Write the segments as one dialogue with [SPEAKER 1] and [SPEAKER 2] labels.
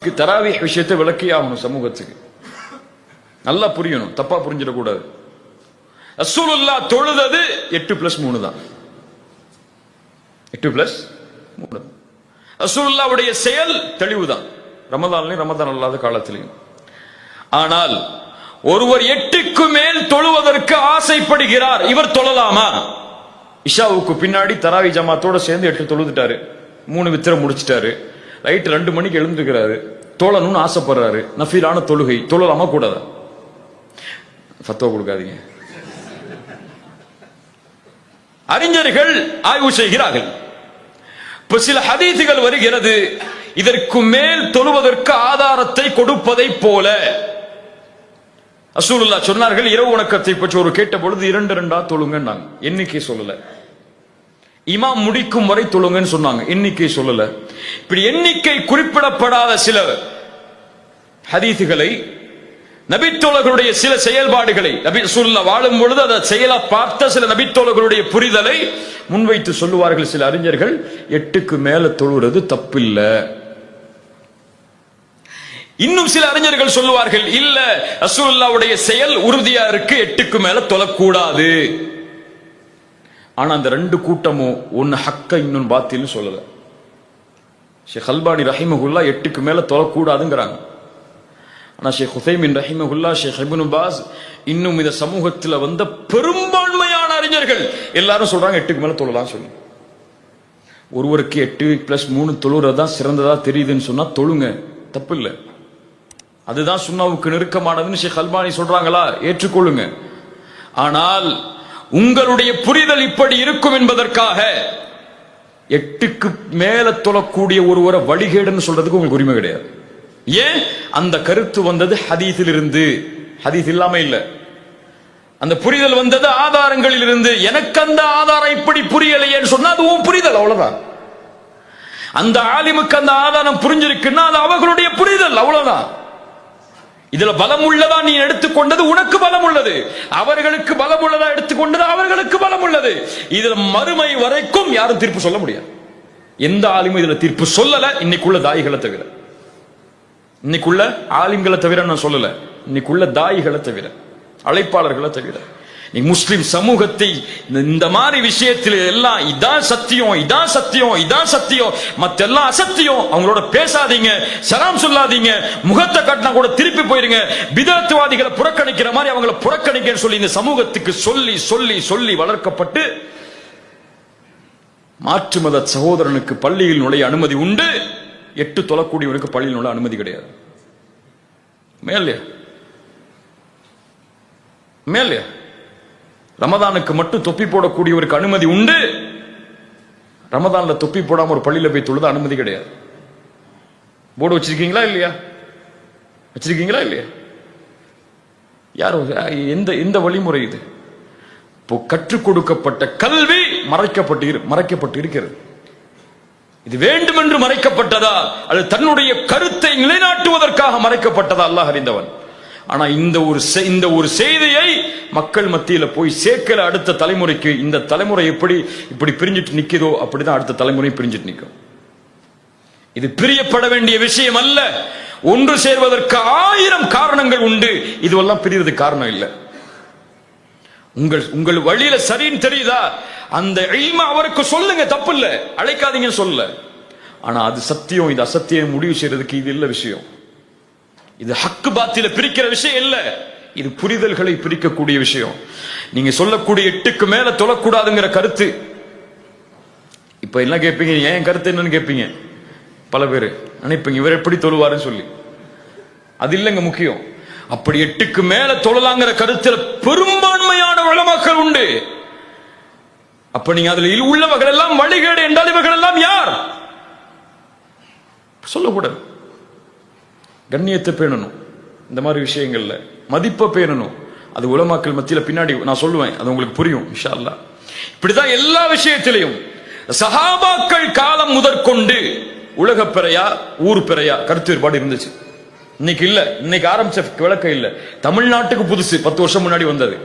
[SPEAKER 1] தராவி விஷயத்தை விளக்கி ஆகணும், சமூகத்துக்கு நல்லா புரியணும், தப்பா புரிஞ்சிடக்கூடாது. ரசூலுல்லாஹ் தொழுதது 8+3 தான். 8+3. ரசூலுல்லாஹ்வுடைய செயல் தெளிவுதான், ரமதான்லையும் ரமதான் அல்லாத காலத்திலையும். ஆனால் ஒருவர் 8க்கு மேல் தொழுவதற்கு ஆசைப்படுகிறார், இவர் தொழலாமா? இஷாவுக்கு பின்னாடி தராவி ஜமாத்தோட சேர்ந்து 8 தொழுதுட்டாரு, 3 வித்திரம் முடிச்சிட்டாரு, ரைட் 2 மணிக்கு எழுந்துக்கிறாரு, தொழணும்னு ஆசைப்படுறாரு, நஃபீலான தொழுகை தொழலாமா கூடாதா? ஃபத்வா கொடுக்காதீங்க. அறிஞர்கள் ஆய்வு செய்கிறார்கள். இப்ப சில ஹதீசுகள் வருகிறது, இதற்கு மேல் தொழுவதற்கு ஆதாரத்தை கொடுப்பதை போல. ரசூலுல்லாஹ் சொன்னார்கள், இரவு வணக்கத்தை பற்றி ஒரு கேட்ட பொழுது 2 தொழுங்க, எண்ணிக்கை சொல்லல. இமாம் முடிக்கும் வரை தொழுங்கன்னு சொன்னாங்க, எண்ணிக்கை சொல்லல. இப்படி எண்ணிக்கை குறிப்பிடப்படாத சில ஹதீசுகளை, நபித்தோழர்களுடைய சில செயல்பாடுகளை, நபி ரசூலுல்லாஹ் வாழும் பொழுது அதை செயலா பார்த்த சில நபித்தோழர்களுடைய புரிதலை முன்வைத்து சொல்லுவார்கள் சில அறிஞர்கள், 8க்கு மேல தொழுவது தப்பில்ல. இன்னும் சில அறிஞர்கள் சொல்லுவார்கள், இல்ல ரசூலுல்லாஹ்வுடைய செயல் உறுதியா இருக்கு, 8க்கு மேல தொழக்கூடாது. ஆனா அந்த 2 கூட்டமும் ஒன்னு ஹக்க இன்னொன்னு பாத்தில்னு சொல்லல. ஷேக் அல்பானி ரஹிமஹுல்லா 8க்கு மேல தொழக்கூடாதுங்கிறாங்க. ஆனா ஷேக் உதைமின் ரஹிமஹுல்லா, ஷேக் இப்னு பாஸ், இன்னும் இந்த சமூகத்தில் வந்த பெரும்பான்மையான அறிஞர்கள் எல்லாரும் சொல்றாங்க 8க்கு மேல தொழலாம் சொல்லி. ஒருவருக்கு 8+3 தொழுறதுதான் சிறந்ததா தெரியுதுன்னு சொன்னா தொழுங்க, தப்பு இல்லை. அதுதான் சுன்னாவுக்கு நெருக்கமானதுன்னு ஷேக் அல்பானி சொல்றாங்களா, ஏற்றுக்கொள்ளுங்க. ஆனால் உங்களுடைய புரிதல் இப்படி இருக்கும் என்பதற்காக 8க்கு மேல தொழக்கூடிய ஒருவரை வழிகேடுன்னு சொல்றதுக்கு உங்களுக்கு உரிமை கிடையாது. ஏன்? அந்த கருத்து வந்தது ஹதீஸில் இருந்து, ஹதீஸ் இல்லாம இல்ல. அந்த புரிதல் வந்தது ஆதாரங்களில் இருந்து. எனக்கு அந்த ஆதாரம் இப்படி புரியலையேன்னு சொன்னா அது உன் புரிதல், அவ்வளவுதான். அந்த ஆலிமுக்கு அந்த ஆதாரம் புரிஞ்சிருக்குன்னா அது அவர்களுடைய புரிதல், அவ்வளவுதான். இதுல பலம் உள்ளதா நீ எடுத்துக்கொண்டது உனக்கு பலம் உள்ளது, அவர்களுக்கு பலம் உள்ளதா எடுத்துக்கொண்டது அவர்களுக்கு பலம் உள்ளது. இதுல மறுமை வரைக்கும் யாரும் தீர்ப்பு சொல்ல முடியாது. எந்த ஆலிமும் இதுல தீர்ப்பு சொல்லல, இன்னைக்குள்ள தாயிகளை தவிர. இன்னைக்குள்ள ஆலிம்களை தவிர நான் சொல்லல, இன்னைக்குள்ள தாயிகளை தவிர, அழைப்பாளர்களை தவிர. நீ முஸ்லிம் சமூகத்தை இந்த மாதிரி விஷயத்தில் எல்லாம் இதான் சத்தியம், இதான் சத்தியம், இதான் சத்தியம், மத்தெல்லாம் அசத்தியம், அவங்களோட பேசாதீங்க, சலாம் சொல்லாதீங்க, முகத்தை கட்டினா கூட திருப்பி போயிருங்க, பிதஅத்வாதிகளை புறக்கணிக்கிற மாதிரி அவங்களை புறக்கணிக்க சொல்லி இந்த சமூகத்துக்கு சொல்லி சொல்லி சொல்லி வளர்க்கப்பட்டு மாற்று மத சகோதரனுக்கு பள்ளியில் நுழைய அனுமதி உண்டு, 8 தொழக்கூடியவனுக்கு பள்ளியில் நுழைய அனுமதி கிடையாது. மேலே மேலே ரமதானுக்கு மட்டும் தொப்பி போடக்கூடியவருக்கு அனுமதி உண்டு, ரமதான்ல தொப்பி போடாம ஒரு பள்ளியில போய் தொழுத அனுமதி கிடையாது. போர்டு வச்சிருக்கீங்களா இல்லையா? வச்சிருக்கீங்களா இல்லையா? யாரோ எந்த வழிமுறை இது? இப்போ கற்றுக் கொடுக்கப்பட்ட கல்வி மறைக்கப்பட்டு இருக்கிறது. இது வேண்டுமென்று மறைக்கப்பட்டதா அல்லது தன்னுடைய கருத்தை நிலைநாட்டுவதற்காக மறைக்கப்பட்டதா அல்லாஹ் அறிந்தவன். ஆனா இந்த ஒரு செய்தியை மக்கள் மத்தியில போய் சேர்க்கல. அடுத்த தலைமுறைக்கு இந்த தலைமுறை இப்படி பிரிஞ்சிட்டு நிக்குதோ அப்படிதான் அடுத்த தலைமுறை பிரிஞ்சிட்டு நிற்கும். இது பிரியப்பட வேண்டிய விஷயம் அல்ல. ஒன்று சேர்வதற்கு 1000 காரணங்கள் உண்டு, இதுவெல்லாம் பிரியறதுக்கு காரணம் இல்லை. உங்கள் வழியில சரின்னு தெரியுதா, அந்த இல்ம அவருக்கு சொல்லுங்க, தப்பு இல்ல, அழைக்காதீங்கன்னு சொல்லல. ஆனா அது சத்தியம், இது அசத்தியம் முடிவு செய்யறதுக்கு இது இல்ல விஷயம். இது ஹக்கு பாத்தில பிரிக்கிற விஷயம் இல்ல, இது புரிதல்களை பிரிக்கக்கூடிய விஷயம். நீங்க சொல்லக்கூடிய 8க்கு மேல தொழக்கூடாதுங்கிற கருத்து, இப்ப என்ன கேட்பீங்க, ஏன் கருத்து என்னன்னு கேட்பீங்க. பல பேர் நினைப்பீங்க இவர் எப்படி தொழுவாருன்னு சொல்லி. அது இல்லைங்க முக்கியம். அப்படி 8க்கு மேல தொழலாங்கிற கருத்துல பெரும்பான்மையான உலமாக்கள் உண்டு. அப்ப நீங்க அதுல உள்ளவர்கள் எல்லாம் வழிகேடு என்றால் இவர்கள் எல்லாம் யார் சொல்லக்கூடாது. கண்ணியத்தை பேணணும், இந்த மாதிரி விஷயங்கள்ல மதிப்பை பேணணும். அது உலமாக்கள் மத்தியில பின்னாடி நான் சொல்லுவேன், அது உங்களுக்கு புரியும் இன்ஷா அல்லாஹ். இப்படிதான் எல்லா விஷயத்திலையும் சஹாபாக்கள் காலம் முதற்கொண்டு உலக பிறையா ஊர் பிறையா கருத்து வேறுபாடு இருந்துச்சு. இன்னைக்கு இல்ல, இன்னைக்கு ஆரம்பிச்ச விளக்கம் இல்ல. தமிழ்நாட்டுக்கு புதுசு, 10 வருஷம் முன்னாடி வந்தது.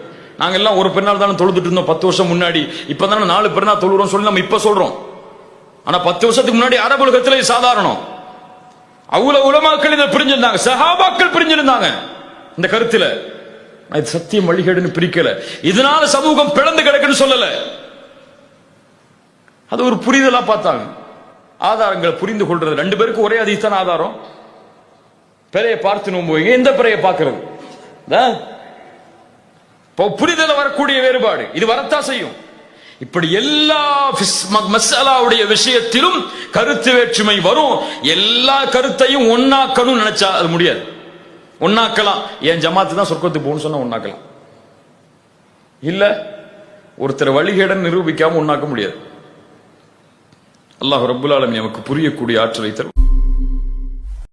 [SPEAKER 1] நாங்க எல்லாம் ஒரு பெருநாள் தானே தொழுதுட்டு இருந்தோம் 10 வருஷம் முன்னாடி. இப்பதானே 4 பெருநாள் தொழுறோம் சொல்லி நம்ம இப்ப சொல்றோம். ஆனா 10 வருஷத்துக்கு முன்னாடி அரபு உலகத்துல சாதாரணம். அவ்வளவு உலமாக்கள் இதை பிரிஞ்சிருந்தாங்க, சஹாபாக்கள் பிரிஞ்சிருந்தாங்க இந்த கருத்துல. இது சத்தியம் வழிகேடுன்னு பிரிக்கல, இதனால சமூகம் பிளந்து கிடக்குன்னு சொல்லல. அது ஒரு புரிதலா பார்த்தாங்க. ஆதாரங்களை புரிந்து கொள்றது, ரெண்டு பேருக்கு ஒரே ஹதீஸ் ஆதாரம். பிறையை பார்த்து நோம்புவீங்க, எந்த பிறையை பார்க்கிறது? புரிதல வரக்கூடிய வேறுபாடு இது வரத்தா செய்யும். இப்படி எல்லா மஸ்அலாவுடைய விஷயத்திலும் கருத்து வேற்றுமை வரும். எல்லா கருத்தையும் ஒன்னாக்கணும் நினைச்சா அது முடியாது. ஒன்னாக்கலாம், என் ஜமாத்து தான் சொர்க்கத்துக்கு போகணும்னு சொன்னா ஒன்னாக்கலாம். இல்ல ஒருத்தர் வழிகேடன் நிரூபிக்காம ஒன்னாக்க முடியாது. அல்லாஹ் ரப்புல் ஆலமீன் நமக்கு புரியக்கூடிய ஆற்றலை தரும்.